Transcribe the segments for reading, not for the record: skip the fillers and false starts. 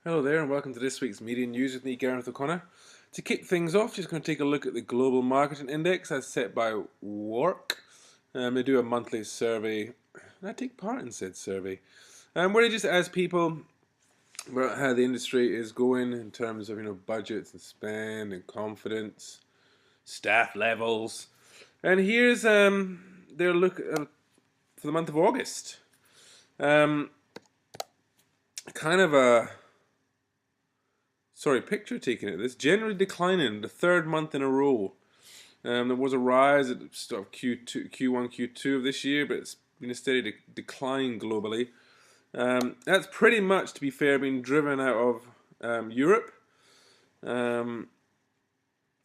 Hello there and welcome to this week's media news with me, Gareth. To kick things off, just going to take a look at the Global Marketing Index as set by Work. They do a monthly survey, and I take part in said survey, where they just ask people about how the industry is going in terms of budgets and spend and confidence, staff levels. And here's their look for the month of August. Kind of a picture taken at this, generally declining the third month in a row. There was a rise at the start of Q1, Q2 of this year, but it's been a steady decline globally. That's pretty much, to be fair, been driven out of Europe. And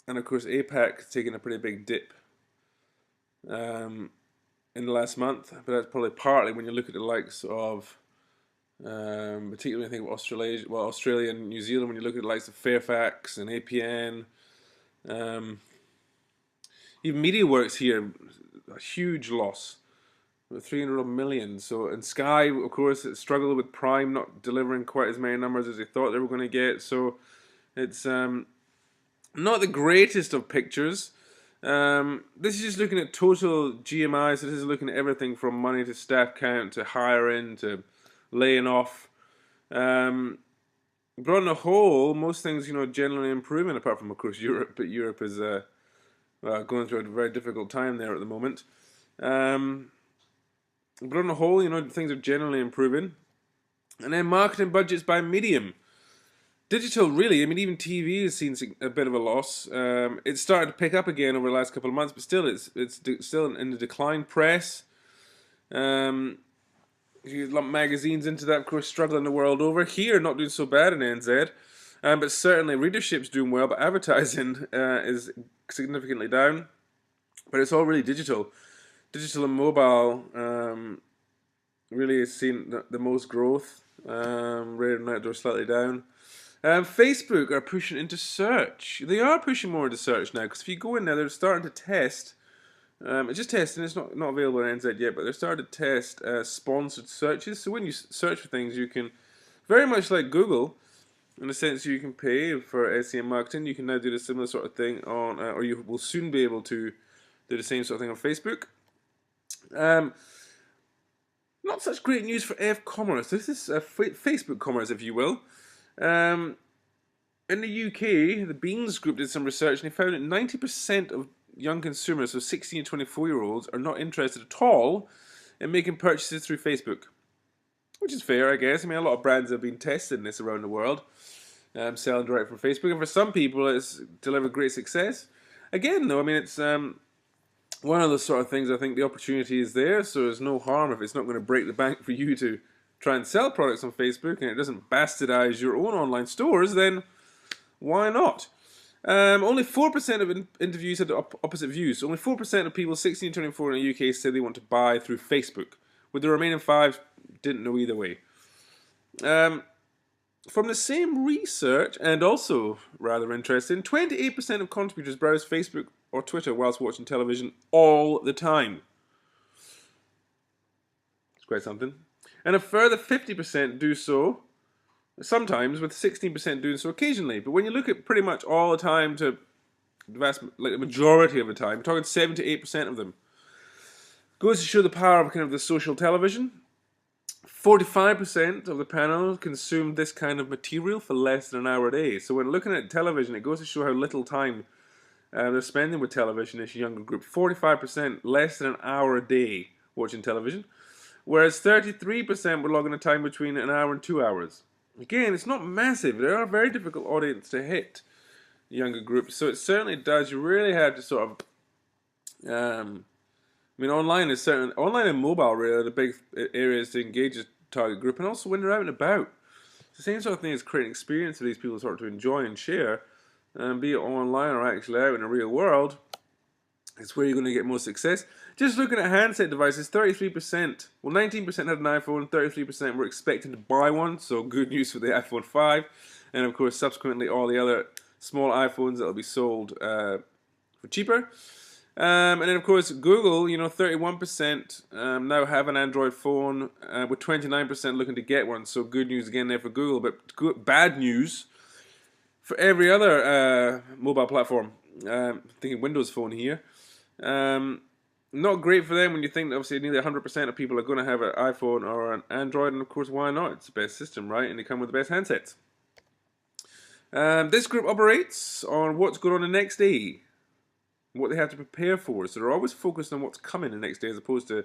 of course, APAC taking a pretty big dip in the last month, but that's probably partly when you look at the likes of particularly I think of Australia and New Zealand, when you look at the likes of Fairfax and APN, even MediaWorks here, a huge loss, 300 million. So, and Sky, of course, it struggled with Prime not delivering quite as many numbers as they thought they were going to get. So, it's not the greatest of pictures. This is just looking at total GMI, so this is looking at everything from money to staff count to hiring to laying off. But on the whole, most things, generally improving, apart from, of course, Europe. But Europe is going through a very difficult time there at the moment. But on the whole, things are generally improving. And then marketing budgets by medium. Digital, really, even TV has seen a bit of a loss. It's started to pick up again over the last couple of months, but still, it's still in the decline. Press. You lump magazines into that, of course, struggling the world over. Here, not doing so bad in NZ, but certainly readership's doing well, but advertising is significantly down. But it's all really digital. Digital and mobile really has seen the most growth. Radio and outdoor slightly down. Facebook are pushing into search. They are pushing more into search now, because if you go in there, they're starting to test. It's just testing, it's not available on NZ yet, but they're starting to test sponsored searches. So when you search for things, you can, very much like Google, in the sense you can pay for SEM marketing, you can now do the similar sort of thing on, or you will soon be able to do the same sort of thing on Facebook. Not such great news for F-commerce. This is Facebook commerce, if you will. In the UK, the Beans Group did some research and they found that 90% of young consumers, so 16 to 24-year-olds, are not interested at all in making purchases through Facebook. Which is fair, I guess. A lot of brands have been testing this around the world, selling direct from Facebook, and for some people it's delivered great success. Again, though, it's one of those sort of things. I think the opportunity is there, so there's no harm if it's not going to break the bank for you to try and sell products on Facebook and it doesn't bastardize your own online stores, then why not? Only 4% of interviews had opposite views. So only 4% of people 16 to 24 in the UK said they want to buy through Facebook, with the remaining 5 didn't know either way. From the same research, and also rather interesting, 28% of contributors browse Facebook or Twitter whilst watching television all the time. It's quite something. And a further 50% do so sometimes, with 16% doing so occasionally. But when you look at pretty much all the time to the majority of the time, we're talking 7 to 8% of them, goes to show the power of kind of the social television. 45% of the panel consumed this kind of material for less than an hour a day. So when looking at television, it goes to show how little time they're spending with television, this younger group. 45% less than an hour a day watching television, whereas 33% were logging a time between an hour and 2 hours. Again, it's not massive. They are a very difficult audience to hit, younger groups. So it certainly does. You really have to sort of, online is certainly, online and mobile really are the big areas to engage a target group, and also when they're out and about. It's the same sort of thing as creating experience for these people sort of to enjoy and share, be it online or actually out in the real world. It's where you're going to get more success. Just looking at handset devices, 33%, well 19% had an iPhone, 33% were expecting to buy one, so good news for the iPhone 5, and of course subsequently all the other small iPhones that will be sold for cheaper. And then of course Google, 31% now have an Android phone, with 29% looking to get one. So good news again there for Google, but bad news for every other mobile platform. Thinking Windows Phone here. Not great for them when you think that obviously nearly 100% of people are going to have an iPhone or an Android, and of course why not? It's the best system, right? And they come with the best handsets. This group operates on what's going on the next day, what they have to prepare for. So they're always focused on what's coming the next day as opposed to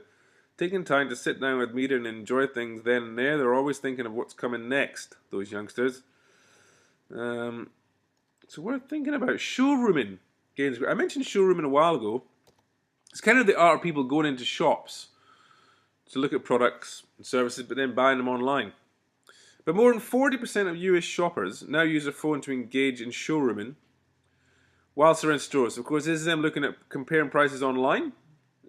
taking time to sit down with me and enjoy things then and there. They're always thinking of what's coming next, those youngsters. So we're thinking about showrooming. I mentioned showrooming a while ago. It's kind of the art of people going into shops to look at products and services, but then buying them online. But more than 40% of US shoppers now use their phone to engage in showrooming whilst they're in stores. Of course, this is them looking at comparing prices online,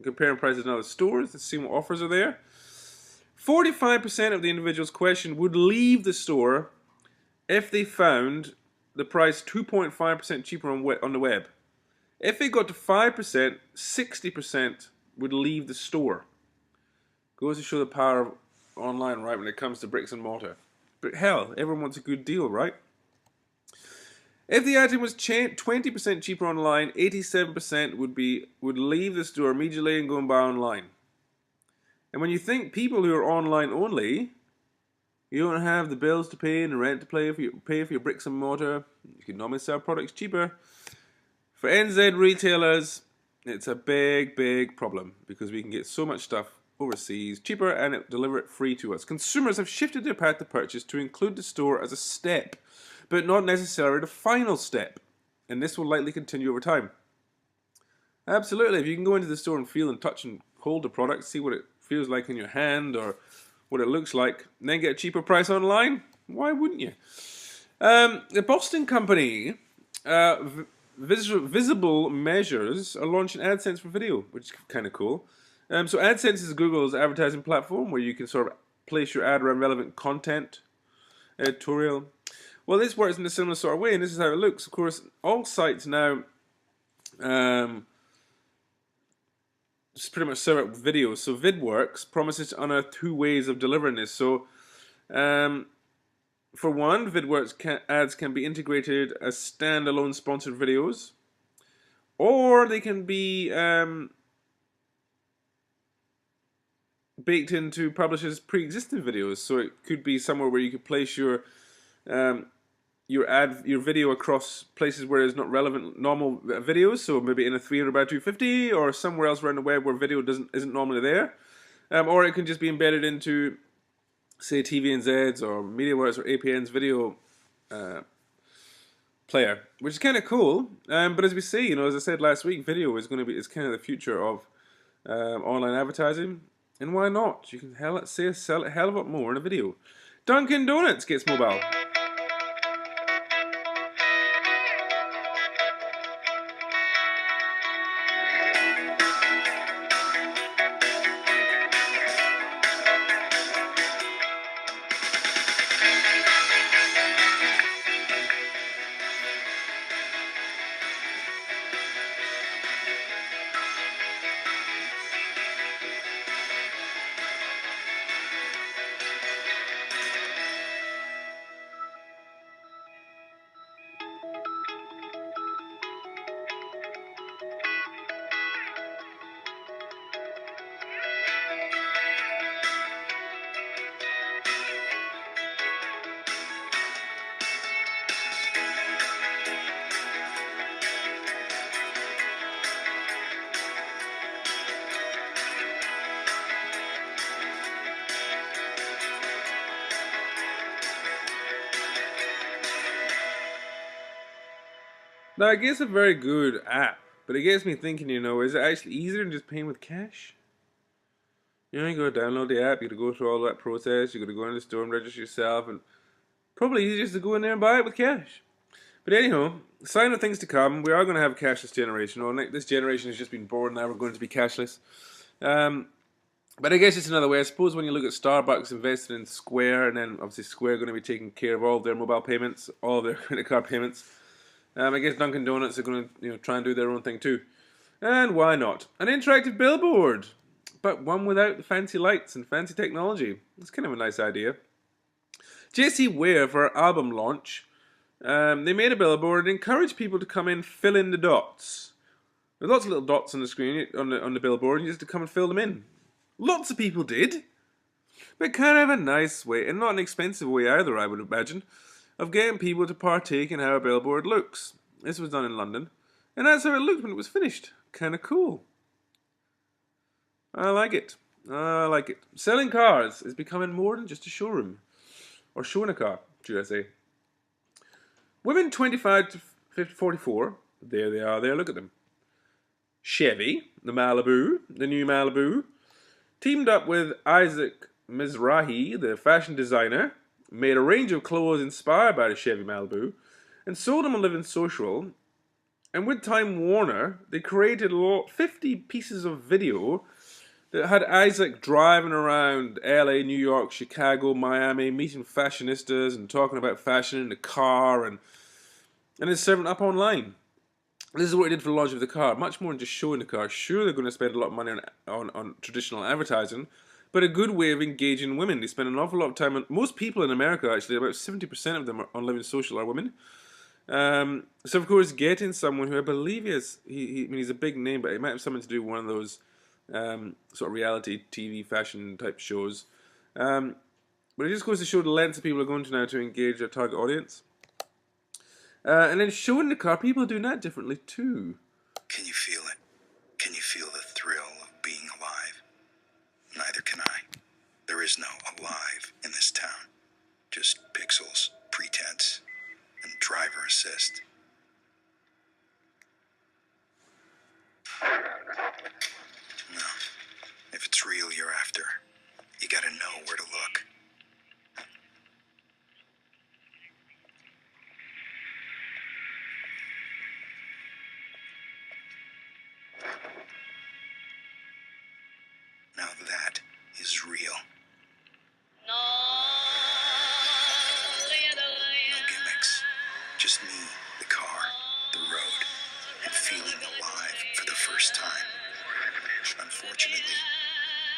comparing prices in other stores, and seeing what offers are there. 45% of the individuals questioned would leave the store if they found the price 2.5% cheaper on the web. If it got to 5%, 60% would leave the store. Goes to show the power of online, right, when it comes to bricks and mortar. But hell, everyone wants a good deal, right? If the item was 20% cheaper online, 87% would leave the store immediately and go and buy online. And when you think people who are online only, you don't have the bills to pay and the rent to pay for your bricks and mortar, you can normally sell products cheaper. For NZ retailers, it's a big, big problem because we can get so much stuff overseas cheaper and deliver it free to us. Consumers have shifted their path to purchase to include the store as a step, but not necessarily the final step. And this will likely continue over time. Absolutely, if you can go into the store and feel and touch and hold the product, see what it feels like in your hand or what it looks like, and then get a cheaper price online, why wouldn't you? The Boston company, Visible Measures, are launching AdSense for video, which is kind of cool. So AdSense is Google's advertising platform where you can sort of place your ad around relevant content, editorial. Well, this works in a similar sort of way, and this is how it looks. Of course, all sites now just pretty much serve up videos. So VidWorks promises to unearth 2 ways of delivering this. So for one, VidWorks ads can be integrated as standalone sponsored videos, or they can be baked into publishers' pre-existing videos. So it could be somewhere where you could place your video across places where it's not relevant normal videos. So maybe in a 300 by 250, or somewhere else around the web where video isn't normally there, or it can just be embedded into, say, TVNZ's or MediaWorks or APN's video player, which is kind of cool. But as we see, as I said last week, video is kind of the future of online advertising. And why not? You can sell a hell of a lot more in a video. Dunkin' Donuts gets mobile. Now, it gets a very good app, but it gets me thinking, is it actually easier than just paying with cash? You gotta download the app, you gotta go through all that process, you gotta go in the store and register yourself, and probably easier just to go in there and buy it with cash. But anyhow, sign of things to come. We are going to have a cashless generation. This generation has just been born, now we're going to be cashless. But I guess it's another way. I suppose when you look at Starbucks invested in Square, and then obviously Square going to be taking care of all of their mobile payments, all of their credit card payments. I guess Dunkin' Donuts are going to try and do their own thing too. And why not? An interactive billboard, but one without the fancy lights and fancy technology. It's kind of a nice idea. J.C. Ware, for our album launch, they made a billboard and encouraged people to come in, fill in the dots. There's lots of little dots on the screen, on the billboard, and you just to come and fill them in. Lots of people did. But kind of a nice way, and not an expensive way either, I would imagine, of getting people to partake in how a billboard looks. This was done in London, and that's how it looked when it was finished. Kind of cool. I like it. I like it. Selling cars is becoming more than just a showroom. Or showing a car, should I say. Women 25 to 44, there they are there, look at them. Chevy, the Malibu, the new Malibu, teamed up with Isaac Mizrahi, the fashion designer, made a range of clothes inspired by the Chevy Malibu, and sold them on Living Social. And with Time Warner, they created 50 pieces of video that had Isaac driving around LA, New York, Chicago, Miami, meeting fashionistas and talking about fashion in the car, and then serving it up online. This is what he did for the launch of the car. Much more than just showing the car. Sure, they're going to spend a lot of money on traditional advertising, but a good way of engaging women. They spend an awful lot of time on... Most people in America, actually, about 70% of them on Living Social are women. So, of course, getting someone who I believe he's a big name, but it might have something to do with one of those sort of reality TV fashion type shows. But it just goes to show the lengths that people are going to now to engage their target audience. And then showing the car, people are doing that differently too. Can you feel it? Can you feel the thrill of being alive? Neither can I. There is no alive in this town. Just pixels, pretense, and driver assist. No. If it's real you're after, you gotta know where to look. Now that is real. No gimmicks. Just me, the car, the road, and feeling alive for the first time. Unfortunately,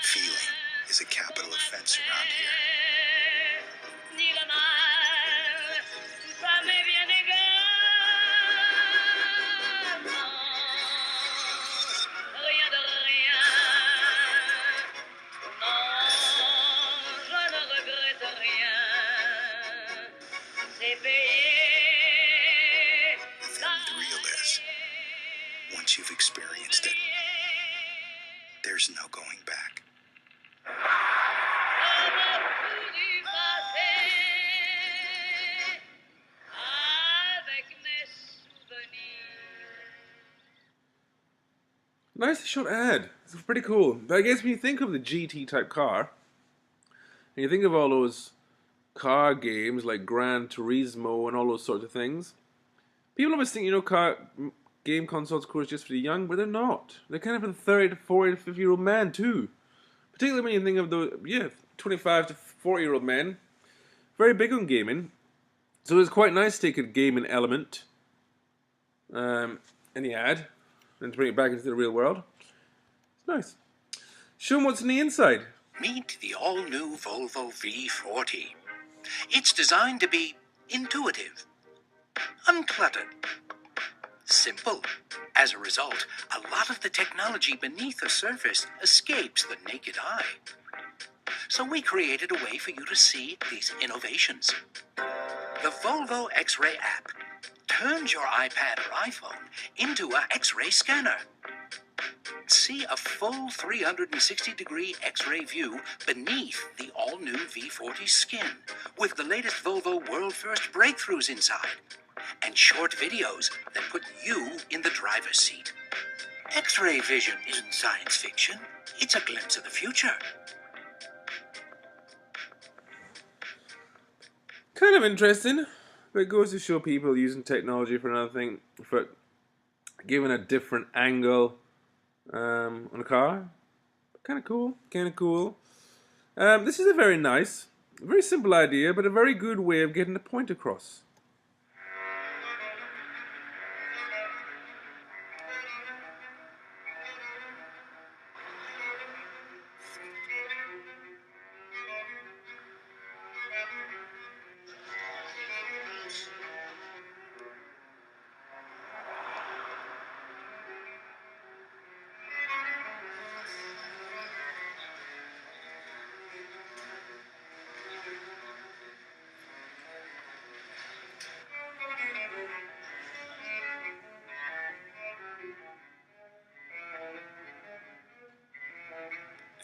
feeling is a capital offense around here. The thing with real is, once you've experienced it, there's no going back. Nice short ad. It's pretty cool. But I guess when you think of the GT type car, and you think of all those car games like Gran Turismo and all those sorts of things, people always think, game consoles, of course, just for the young, but they're not. They're kind of for the 30 to 40 to 50-year-old man too. Particularly when you think of the 25 to 40-year-old men, very big on gaming. So it's quite nice to take a gaming element in the ad and to bring it back into the real world. It's nice. Show them what's on the inside. Meet the all-new Volvo V40. It's designed to be intuitive, uncluttered, simple. As a result, a lot of the technology beneath the surface escapes the naked eye. So we created a way for you to see these innovations. The Volvo X-ray app turns your iPad or iPhone into an X-ray scanner. See a full 360-degree X-ray view beneath the all-new V40 skin, with the latest Volvo world-first breakthroughs inside, and short videos that put you in the driver's seat. X-ray vision isn't science fiction. It's a glimpse of the future. Kind of interesting, but it goes to show people using technology for another thing, for giving a different angle on a car. Kind of cool, kind of cool. This is a very nice, very simple idea, but a very good way of getting the point across.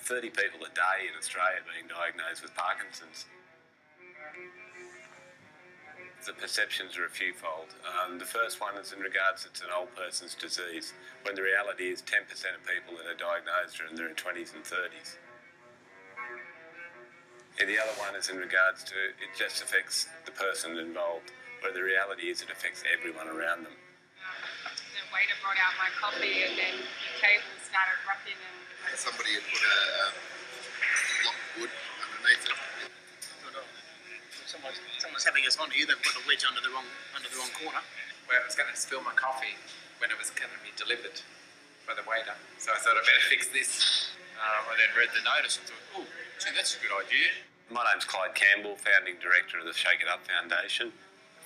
30 people a day in Australia being diagnosed with Parkinson's. The perceptions are a fewfold. The first one is in regards it's an old person's disease, when the reality is 10% of people that are diagnosed are in their 20s and 30s. And the other one is in regards to it just affects the person involved, where the reality is it affects everyone around them. The waiter brought out my coffee and then the table started rocking and Somebody had put a block of wood underneath it. Someone's having us on here. They've put a wedge under the wrong corner. Where I was going to spill my coffee when it was going to be delivered by the waiter. So I thought I'd better fix this. I then read the notice and thought, oh, gee, that's a good idea. My name's Clyde Campbell, founding director of the Shake It Up Foundation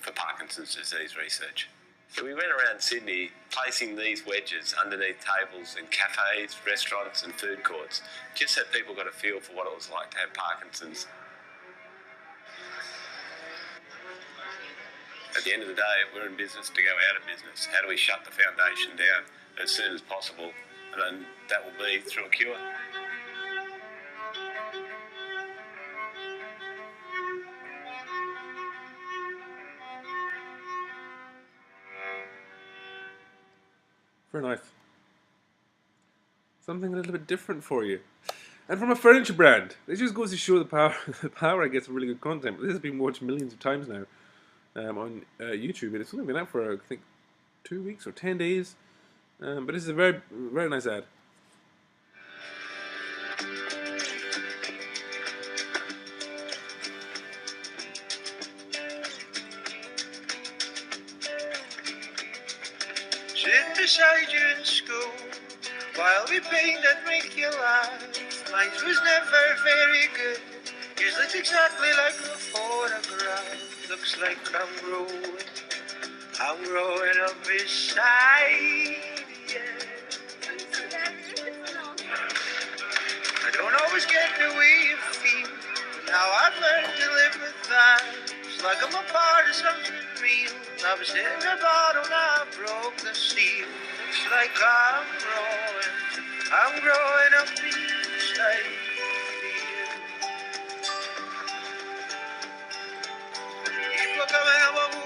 for Parkinson's disease research. So we went around Sydney placing these wedges underneath tables in cafes, restaurants and food courts, just so people got a feel for what it was like to have Parkinson's. At the end of the day, we're in business to go out of business. How do we shut the foundation down as soon as possible? And that will be through a cure. Very nice. Something a little bit different for you. And from a furniture brand. This just goes to show the power I get of really good content. This has been watched millions of times now on YouTube. It's only been out for, I think, 2 weeks or 10 days. But this is a very, very nice ad. Sit beside you in school while we paint and make you laugh. Mine was never very good. Yours looks exactly like a photograph. Looks like I'm growing up beside you. I don't always get the way you feel. Now I've learned to live with that. It's like I'm a part of something real. I was in the bottle, now I broke the seal. It's like I'm growing up beside you. People coming up over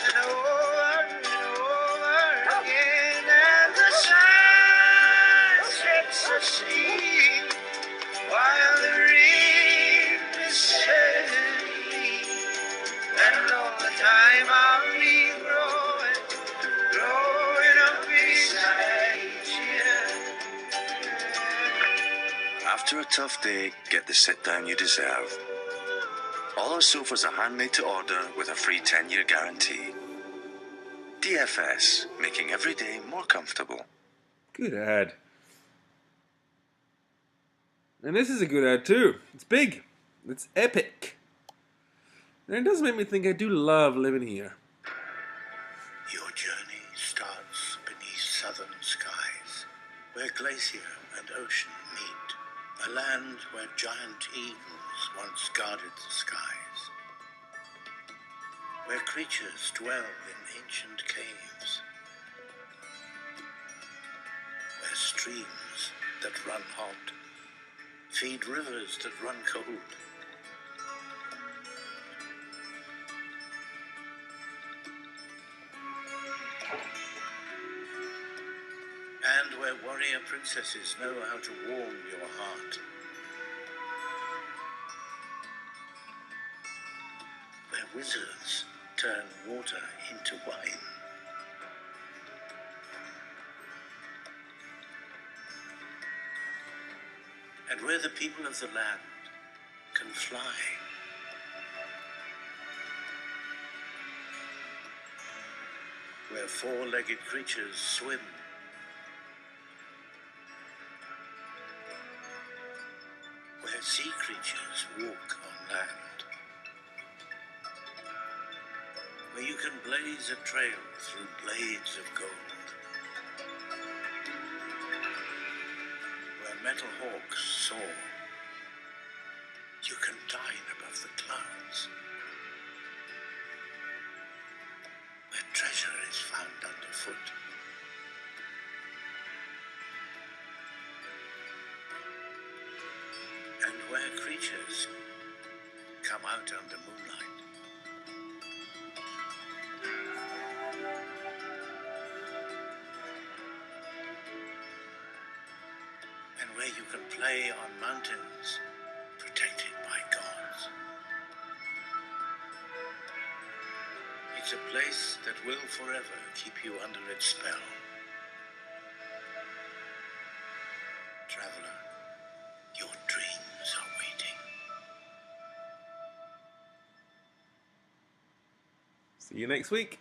and over and over again, and the sun sets the scene while the rain is setting. And all the time I'll be growing up beside you. After a tough day, get the sit down you deserve. All our sofas are handmade to order with a free 10-year guarantee. DFS, making every day more comfortable. Good ad. And this is a good ad too. It's big. It's epic. And it does make me think I do love living here. Your journey starts beneath southern skies, where glacier and ocean meet, a land where giant eagles once guarded the skies, where creatures dwell in ancient caves, where streams that run hot feed rivers that run cold. And where warrior princesses know how to warm your heart. Where wizards turn water into wine. And where the people of the land can fly. Where four-legged creatures swim. Where sea creatures walk on land. Where you can blaze a trail through blades of gold. Where metal hawks soar. You can dine above the clouds. Where treasure is found underfoot. creatures come out under moonlight. And where you can play on mountains protected by gods. It's a place that will forever keep you under its spell. Traveler, your dreams are waiting. See you next week.